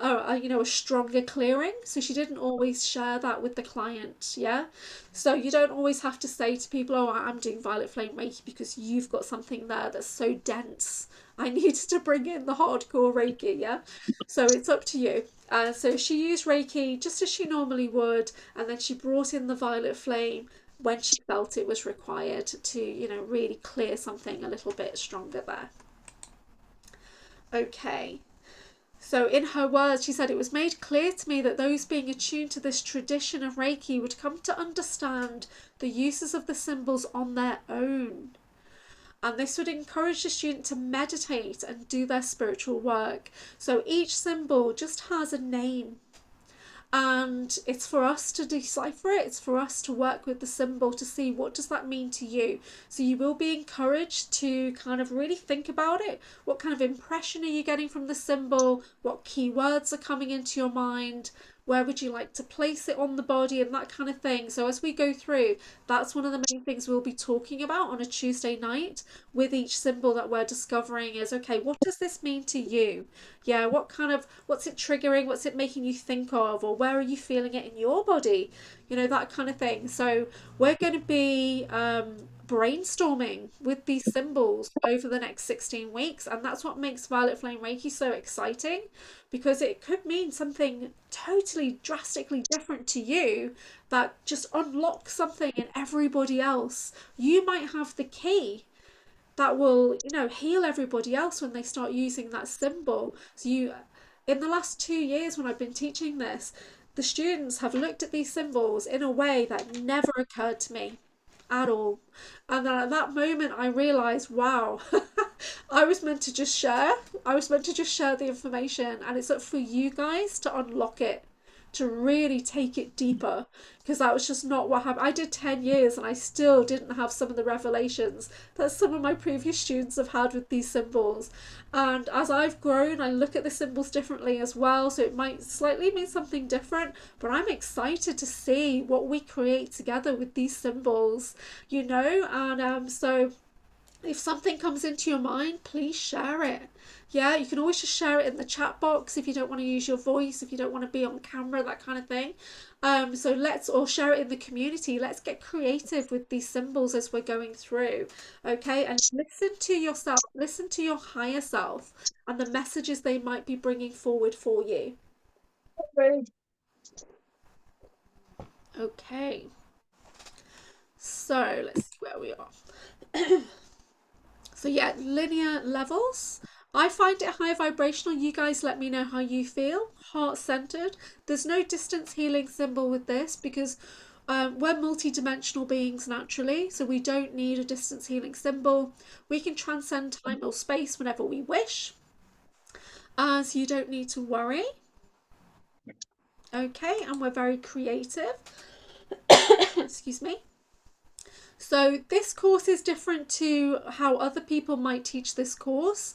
Speaker 1: a stronger clearing. So she didn't always share that with the client. Yeah. So you don't always have to say to people, oh, I'm doing Violet Flame Reiki because you've got something there that's so dense. I needed to bring in the hardcore Reiki. Yeah. So it's up to you. So she used Reiki just as she normally would, and then she brought in the violet flame when she felt it was required to, really clear something a little bit stronger there. Okay. So, in her words, she said, it was made clear to me that those being attuned to this tradition of Reiki would come to understand the uses of the symbols on their own. And this would encourage the student to meditate and do their spiritual work. So each symbol just has a name, and it's for us to decipher it. It's for us to work with the symbol to see what does that mean to you. So you will be encouraged to kind of really think about it. What kind of impression are you getting from the symbol? What keywords are coming into your mind? Where would you like to place it on the body, and that kind of thing. So as we go through, that's one of the main things we'll be talking about on a Tuesday night with each symbol that we're discovering is, okay, what does this mean to you? Yeah, what's it triggering? What's it making you think of? Or where are you feeling it in your body? That kind of thing. So we're going to be brainstorming with these symbols over the next 16 weeks, and that's what makes Violet Flame Reiki so exciting, because it could mean something totally drastically different to you that just unlocks something in everybody else. You might have the key that will, heal everybody else when they start using that symbol. So in the last 2 years when I've been teaching this, the students have looked at these symbols in a way that never occurred to me at all. And then at that moment I realized, wow, I was meant to just share. I was meant to just share the information, and it's up for you guys to unlock it, to really take it deeper, because that was just not what happened. I did 10 years and I still didn't have some of the revelations that some of my previous students have had with these symbols. And as I've grown, I look at the symbols differently as well, so it might slightly mean something different, but I'm excited to see what we create together with these symbols, you know. And so if something comes into your mind, please share it. Yeah, you can always just share it in the chat box if you don't want to use your voice, if you don't want to be on camera, that kind of thing. So let's, or share it in the community. Let's get creative with these symbols as we're going through. Okay, and listen to yourself, listen to your higher self and the messages they might be bringing forward for you. Okay, so let's see where we are. So yeah, linear levels. I find it high vibrational. You guys let me know how you feel. Heart centered. There's no distance healing symbol with this because we're multi-dimensional beings naturally, so we don't need a distance healing symbol. We can transcend time or space whenever we wish, so you don't need to worry. Okay, and we're very creative. Excuse me. So this course is different to how other people might teach this course.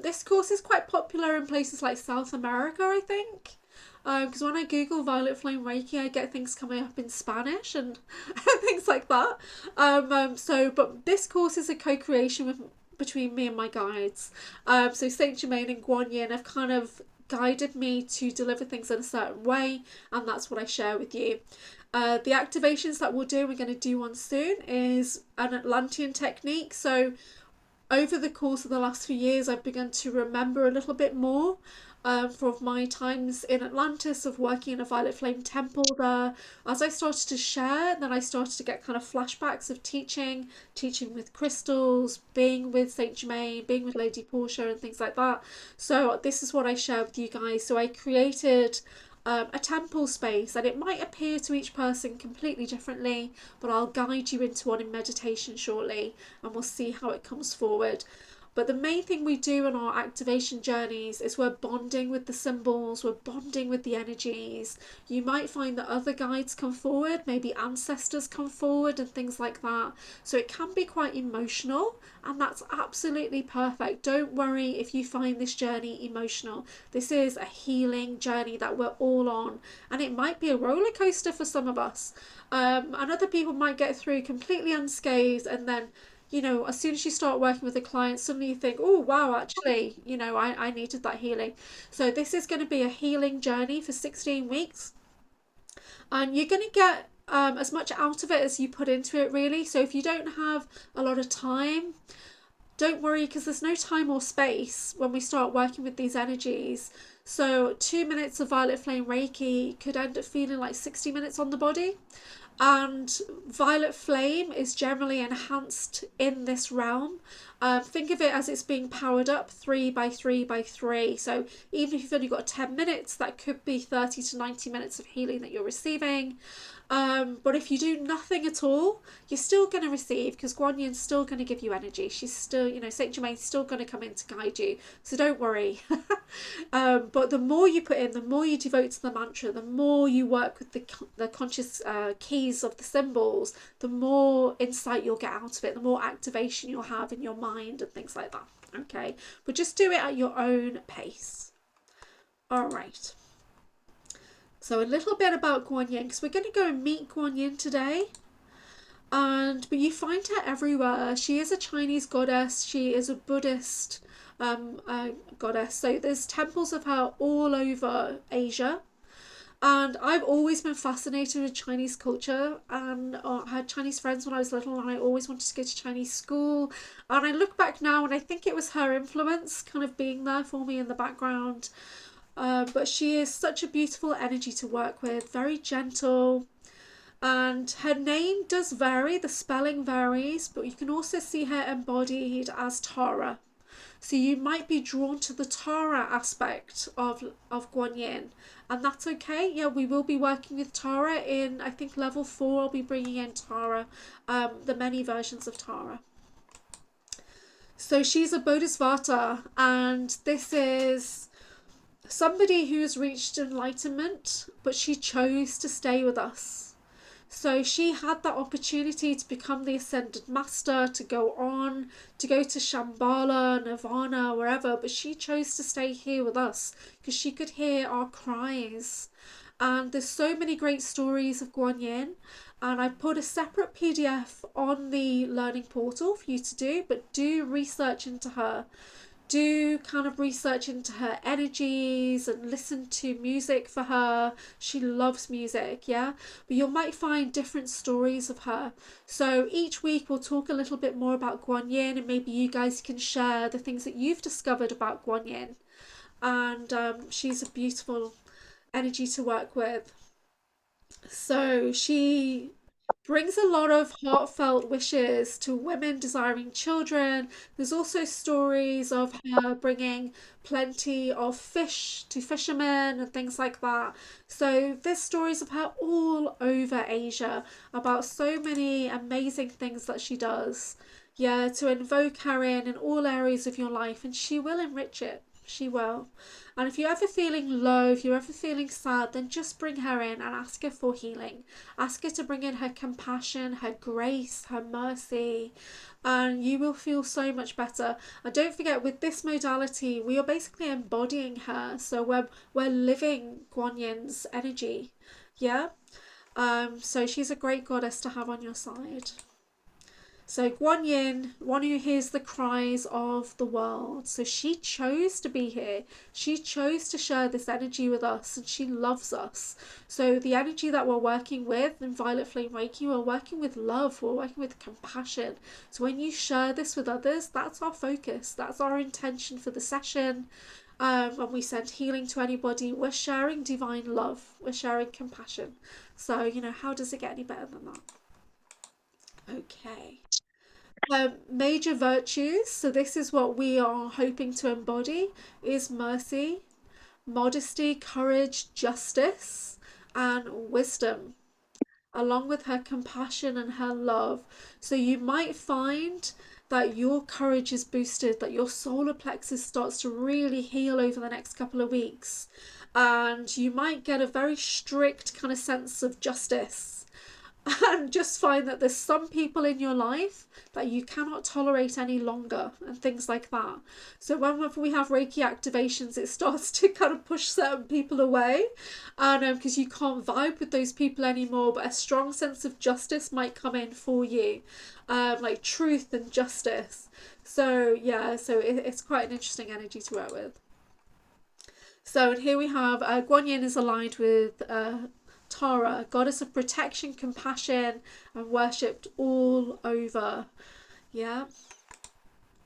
Speaker 1: This course is quite popular in places like South America, I think. Because when I Google Violet Flame Reiki, I get things coming up in Spanish and things like that. But this course is a co-creation between me and my guides. So Saint Germain and Guan Yin have kind of guided me to deliver things in a certain way, and that's what I share with you. The activations that we're going to do one soon, is an Atlantean technique. So over the course of the last few years, I've begun to remember a little bit more from my times in Atlantis, of working in a Violet Flame temple there. As I started to share, then I started to get kind of flashbacks of teaching with crystals, being with Saint Germain, being with Lady Portia and things like that. So this is what I share with you guys. So I created a temple space, and it might appear to each person completely differently, but I'll guide you into one in meditation shortly, and we'll see how it comes forward. But the main thing we do in our activation journeys is we're bonding with the symbols, we're bonding with the energies. You might find that other guides come forward, maybe ancestors come forward and things like that. So it can be quite emotional, and that's absolutely perfect. Don't worry if you find this journey emotional. This is a healing journey that we're all on, and it might be a roller coaster for some of us. And other people might get through completely unscathed, and then as soon as you start working with a client, suddenly you think, oh, wow, actually, I needed that healing. So this is going to be a healing journey for 16 weeks. And you're going to get as much out of it as you put into it, really. So if you don't have a lot of time, don't worry, because there's no time or space when we start working with these energies. So 2 minutes of Violet Flame Reiki could end up feeling like 60 minutes on the body. And Violet Flame is generally enhanced in this realm. Think of it as it's being powered up 3 by 3 by 3. So even if you've only got 10 minutes, that could be 30 to 90 minutes of healing that you're receiving. But if you do nothing at all, you're still going to receive, because Guan Yin's still going to give you energy. She's still, Saint Germain's still going to come in to guide you. So don't worry. But the more you put in, the more you devote to the mantra, the more you work with the conscious keys of the symbols, the more insight you'll get out of it, the more activation you'll have in your mind and things like that. Okay, but just do it at your own pace. All right. So a little bit about Guan Yin, because we're going to go and meet Guan Yin today. But you find her everywhere. She is a Chinese goddess. She is a Buddhist goddess. So there's temples of her all over Asia. And I've always been fascinated with Chinese culture, and I had Chinese friends when I was little, and I always wanted to go to Chinese school. And I look back now, and I think it was her influence kind of being there for me in the background. But she is such a beautiful energy to work with, very gentle. And her name does vary, the spelling varies, but you can also see her embodied as Tara. So you might be drawn to the Tara aspect of Guan Yin, and that's okay. Yeah, we will be working with Tara in, I think, level 4. I'll be bringing in Tara, the many versions of Tara. So she's a bodhisattva, and this is somebody who's reached enlightenment, but she chose to stay with us. So she had that opportunity to become the ascended master, to go on, to go to Shambhala, Nirvana, wherever, but she chose to stay here with us because she could hear our cries. And there's so many great stories of Guan Yin, and I put a separate PDF on the learning portal for you to do, but do research into her, do kind of research into her energies and listen to music for her. She loves music, yeah? But you might find different stories of her. So each week we'll talk a little bit more about Guan Yin, and maybe you guys can share the things that you've discovered about Guan Yin. And she's a beautiful energy to work with. So she brings a lot of heartfelt wishes to women desiring children. There's also stories of her bringing plenty of fish to fishermen and things like that. So there's stories of her all over Asia about so many amazing things that she does. Yeah, to invoke her in all areas of your life, and she will enrich it. She will. And if you're ever feeling low, if you're ever feeling sad, then just bring her in and ask her for healing. Ask her to bring in her compassion, her grace, her mercy, and you will feel so much better. And don't forget, with this modality, we are basically embodying her. So we're living Guan Yin's energy. Yeah? So she's a great goddess to have on your side. So Guan Yin, one who hears the cries of the world. So she chose to be here. She chose to share this energy with us, and she loves us. So the energy that we're working with in Violet Flame Reiki, we're working with love, we're working with compassion. So when you share this with others, that's our focus. That's our intention for the session. When we send healing to anybody, we're sharing divine love. We're sharing compassion. So, how does it get any better than that? Okay. Major virtues, so this is what we are hoping to embody, is mercy, modesty, courage, justice, and wisdom, along with her compassion and her love. So you might find that your courage is boosted, that your solar plexus starts to really heal over the next couple of weeks. And you might get a very strict kind of sense of justice, and just find that there's some people in your life that you cannot tolerate any longer and things like that. So whenever we have Reiki activations, it starts to kind of push certain people away, and because you can't vibe with those people anymore, but a strong sense of justice might come in for you, like truth and justice. So yeah, so it's quite an interesting energy to work with. So, and here we have Guan Yin is aligned with Tara, goddess of protection, compassion, and worshipped all over. Yeah.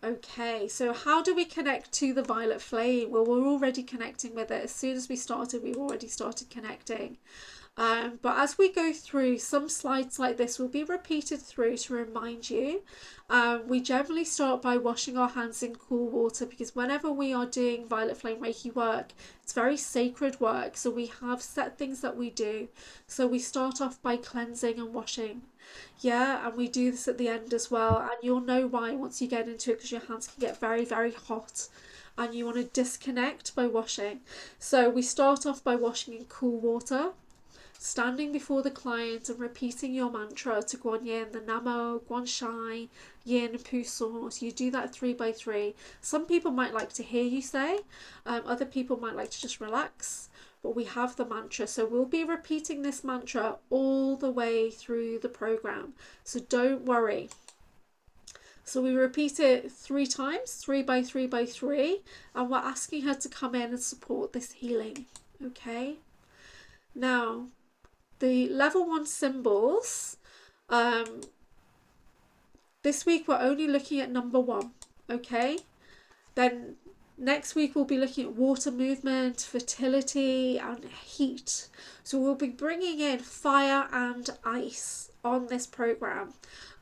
Speaker 1: Okay, so how do we connect to the violet flame? Well, we're already connecting with it. As soon as we started, we've already started connecting. But as we go through, some slides like this will be repeated through to remind you. We generally start by washing our hands in cool water, because whenever we are doing Violet Flame Reiki work, it's very sacred work. So we have set things that we do. So we start off by cleansing and washing. Yeah, and we do this at the end as well. And you'll know why once you get into it, because your hands can get very, very hot. And you want to disconnect by washing. So we start off by washing in cool water, standing before the client and repeating your mantra to Guan Yin, the Namo, Guan Shai, Yin, Pu Source. You do that 3 by 3. Some people might like to hear you say, other people might like to just relax, but we have the mantra. So we'll be repeating this mantra all the way through the program. So don't worry. So we repeat it 3 times, 3 by 3 by 3, and we're asking her to come in and support this healing. Okay? Now, the level 1 symbols, this week we're only looking at number 1. Okay, then next week we'll be looking at water movement, fertility, and heat. So we'll be bringing in fire and ice on this program.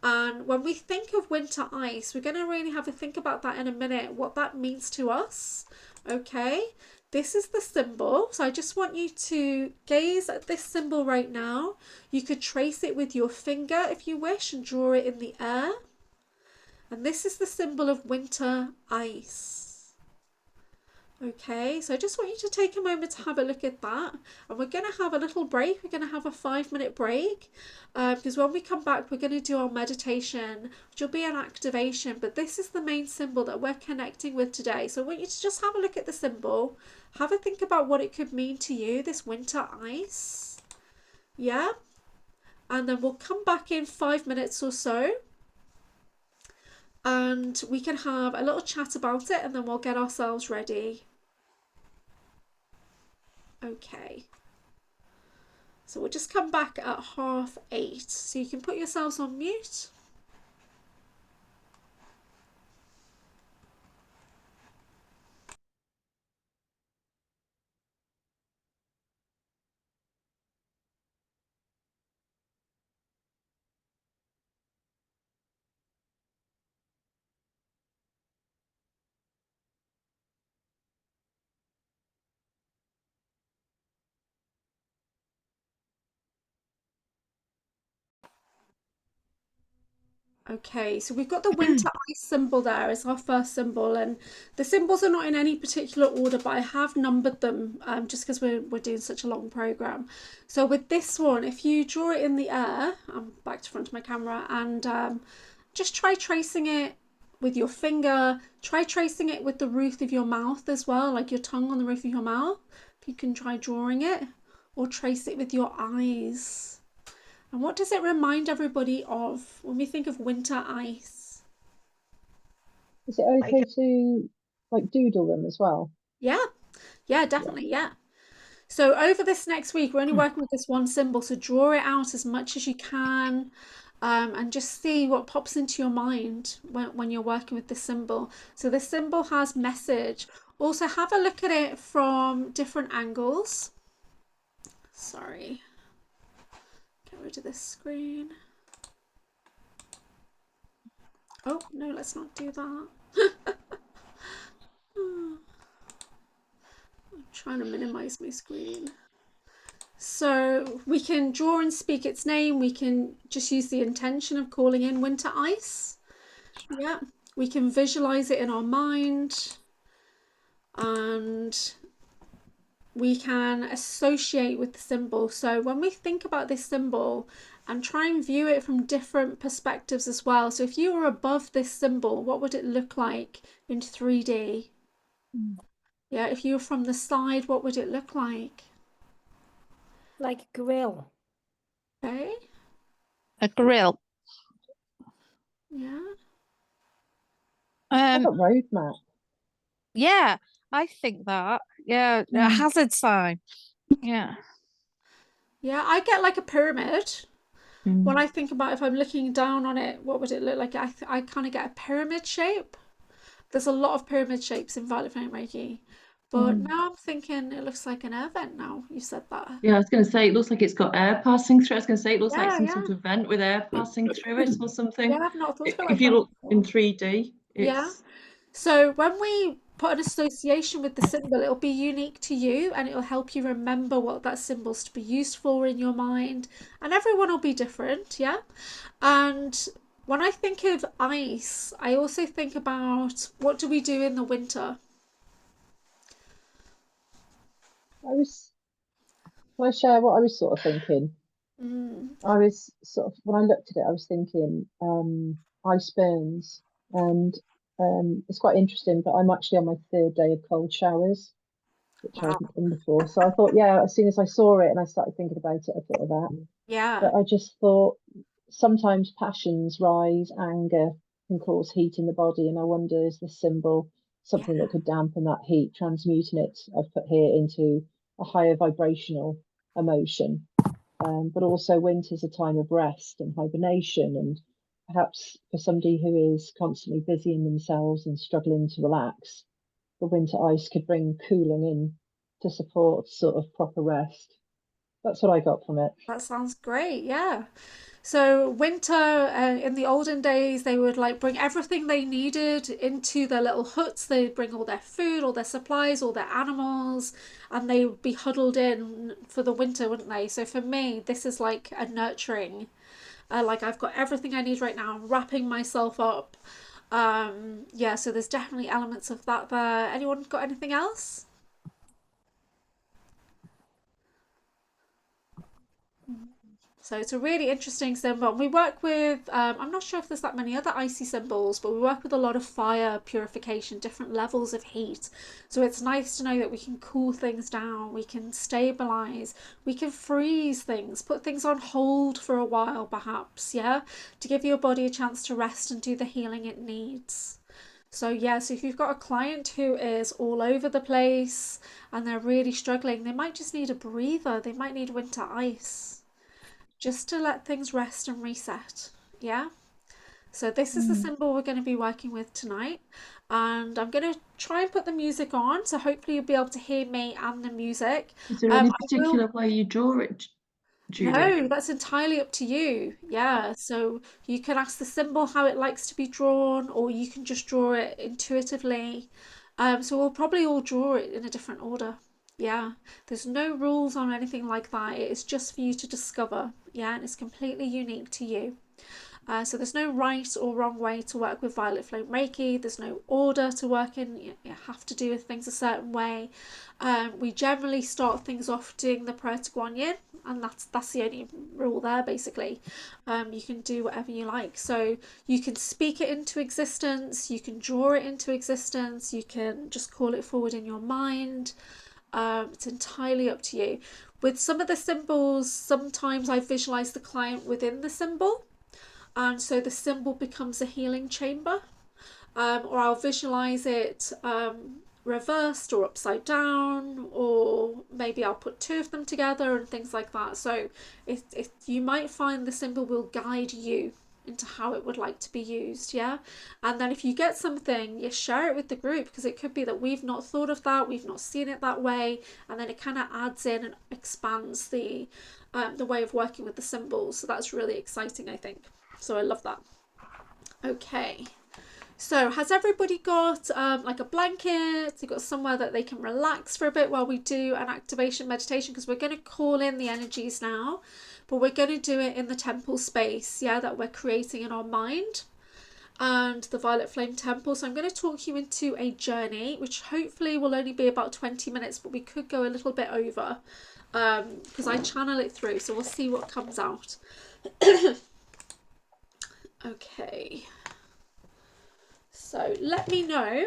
Speaker 1: And when we think of winter ice, we're going to really have a think about that in a minute, what that means to us. Okay, this is the symbol. So I just want you to gaze at this symbol right now. You could trace it with your finger if you wish and draw it in the air. And this is the symbol of winter ice. Okay, so I just want you to take a moment to have a look at that. And we're going to have a little break. We're going to have a 5 minute break because when we come back, we're going to do our meditation, which will be an activation. But this is the main symbol that we're connecting with today. So I want you to just have a look at the symbol, have a think about what it could mean to you, this winter ice. Yeah, and then we'll come back in 5 minutes or so and we can have a little chat about it and then we'll get ourselves ready. Okay. So we'll just come back at 8:30. So you can put yourselves on mute. Okay, so we've got the winter ice symbol there as our first symbol, and the symbols are not in any particular order, but I have numbered them just because we're doing such a long program. So with this one, if you draw it in the air, I'm back to front of my camera, and just try tracing it with your finger. Try tracing it with the roof of your mouth as well, like your tongue on the roof of your mouth. If you can try drawing it, or trace it with your eyes. And what does it remind everybody of when we think of winter ice?
Speaker 3: Is it okay to like doodle them as well?
Speaker 1: Yeah, yeah, definitely, yeah. So over this next week, we're only working with this one symbol, so draw it out as much as you can, and just see what pops into your mind when you're working with this symbol. So this symbol has message. Also have a look at it from different angles. Sorry, get rid of this screen. Oh, no, let's not do that. I'm trying to minimize my screen. So we can draw and speak its name. We can just use the intention of calling in winter ice. Yeah, we can visualize it in our mind and we can associate with the symbol. So when we think about this symbol and try and view it from different perspectives as well. So if you were above this symbol, what would it look like in 3D? Yeah, if you were from the side, what would it look like?
Speaker 4: Like a grill.
Speaker 1: Okay,
Speaker 2: A grill.
Speaker 1: yeah.
Speaker 3: I've
Speaker 2: Um,
Speaker 3: got roadmap.
Speaker 2: yeah, I think that. Yeah, a hazard sign. Yeah.
Speaker 1: Yeah, I get like a pyramid. When
Speaker 3: Mm.
Speaker 1: I think about if I'm looking down on it, what would it look like? I kind of get a pyramid shape. There's a lot of pyramid shapes in Violet Flame Reiki. But
Speaker 3: Mm.
Speaker 1: now I'm thinking it looks like an air vent now. You said that.
Speaker 5: Yeah, I was going to say, it looks like it's got air passing through. I was going to say, it looks like
Speaker 1: Yeah,
Speaker 5: some
Speaker 1: yeah.
Speaker 5: sort of vent with air passing through it or something.
Speaker 1: Yeah, I've not thought of it
Speaker 5: If
Speaker 1: like
Speaker 5: you
Speaker 1: that
Speaker 5: look in
Speaker 1: before.
Speaker 5: 3D,
Speaker 1: Yeah.
Speaker 5: it's,
Speaker 1: So when we put an association with the symbol, it'll be unique to you and it'll help you remember what that symbol's to be used for in your mind. And everyone will be different, yeah? And when I think of ice, I also think about what do we do in the winter?
Speaker 3: Can I share what I was sort of thinking?
Speaker 1: Mm,
Speaker 3: I was sort of, when I looked at it, I was thinking ice burns. And it's quite interesting, but I'm actually on my third day of cold showers, which I
Speaker 1: wow.
Speaker 3: hadn't done before. So I thought, yeah, as soon as I saw it and I started thinking about it, I thought of that.
Speaker 1: Yeah,
Speaker 3: But I just thought sometimes passions rise, anger can cause heat in the body, and I wonder, is this symbol
Speaker 1: yeah,
Speaker 3: something that could dampen that heat, transmuting it, I've put here, into a higher vibrational emotion. But also winter's a time of rest and hibernation, and perhaps for somebody who is constantly busy in themselves and struggling to relax, the winter ice could bring cooling in to support sort of proper rest. That's what I got from it.
Speaker 1: that sounds great. Yeah. So winter, in the olden days, they would like bring everything they needed into their little huts. They'd bring all their food, all their supplies, all their animals, and they would be huddled in for the winter, wouldn't they? So for me, this is like a nurturing. Like I've got everything I need right now. I'm wrapping myself up. Yeah, so there's definitely elements of that there. Anyone got anything else? So it's a really interesting symbol. We work with, I'm not sure if there's that many other icy symbols, but we work with a lot of fire purification, different levels of heat. So it's nice to know that we can cool things down, we can stabilize, we can freeze things, put things on hold for a while perhaps, yeah, to give your body a chance to rest and do the healing it needs. So yeah, so if you've got a client who is all over the place and they're really struggling, they might just need a breather, they might need winter ice just to let things rest and reset. Yeah. So this is the symbol we're going to be working with tonight. And I'm going to try and put the music on. So hopefully you'll be able to hear me and the music.
Speaker 5: Is there any
Speaker 1: I will...
Speaker 5: particular way you draw it, Julie?
Speaker 1: No, that's entirely up to you. Yeah. So you can ask the symbol how it likes to be drawn, or you can just draw it intuitively. So we'll probably all draw it in a different order. Yeah, there's no rules on anything like that. It is just for you to discover. Yeah, and it's completely unique to you. So there's no right or wrong way to work with Violet Flame Reiki. There's no order to work in. You have to do things a certain way. We generally start things off doing the prayer to Guan Yin, and that's the only rule there basically. You can do whatever you like. So you can speak it into existence, you can draw it into existence, you can just call it forward in your mind. It's entirely up to you. With some of the symbols, sometimes I visualize the client within the symbol, and so the symbol becomes a healing chamber, or I'll visualize it reversed or upside down, or maybe I'll put two of them together and things like that. So you might find the symbol will guide you into how it would like to be used. Yeah. And then if you get something, you share it with the group, because it could be that we've not thought of that, we've not seen it that way, and then it kind of adds in and expands the way of working with the symbols. So that's really exciting, I think. So I love that. Okay, so has everybody got like a blanket? You've got somewhere that they can relax for a bit while we do an activation meditation, because we're going to call in the energies now, but we're going to do it in the temple space, yeah, that we're creating in our mind, and the Violet Flame Temple. So I'm going to talk you into a journey, which hopefully will only be about 20 minutes, but we could go a little bit over, because I channel it through, so we'll see what comes out. Okay, so let me know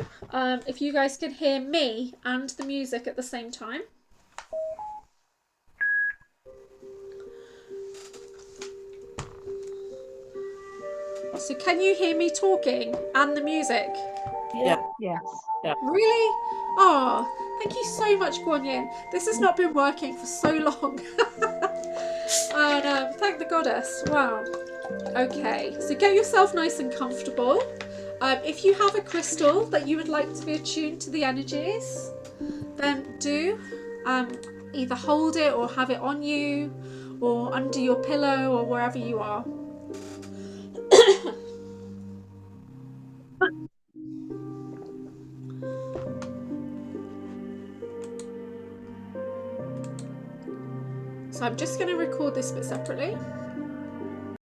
Speaker 1: if you guys can hear me and the music at the same time. So can you hear me talking and the music?
Speaker 4: Yeah.
Speaker 5: Yes.
Speaker 1: Really? Oh, thank you so much, Guan Yin. This has not been working for so long. And thank the goddess. Wow. Okay, so get yourself nice and comfortable. If you have a crystal that you would like to be attuned to the energies, then do either hold it or have it on you or under your pillow or wherever you are. So I'm just going to record this bit separately.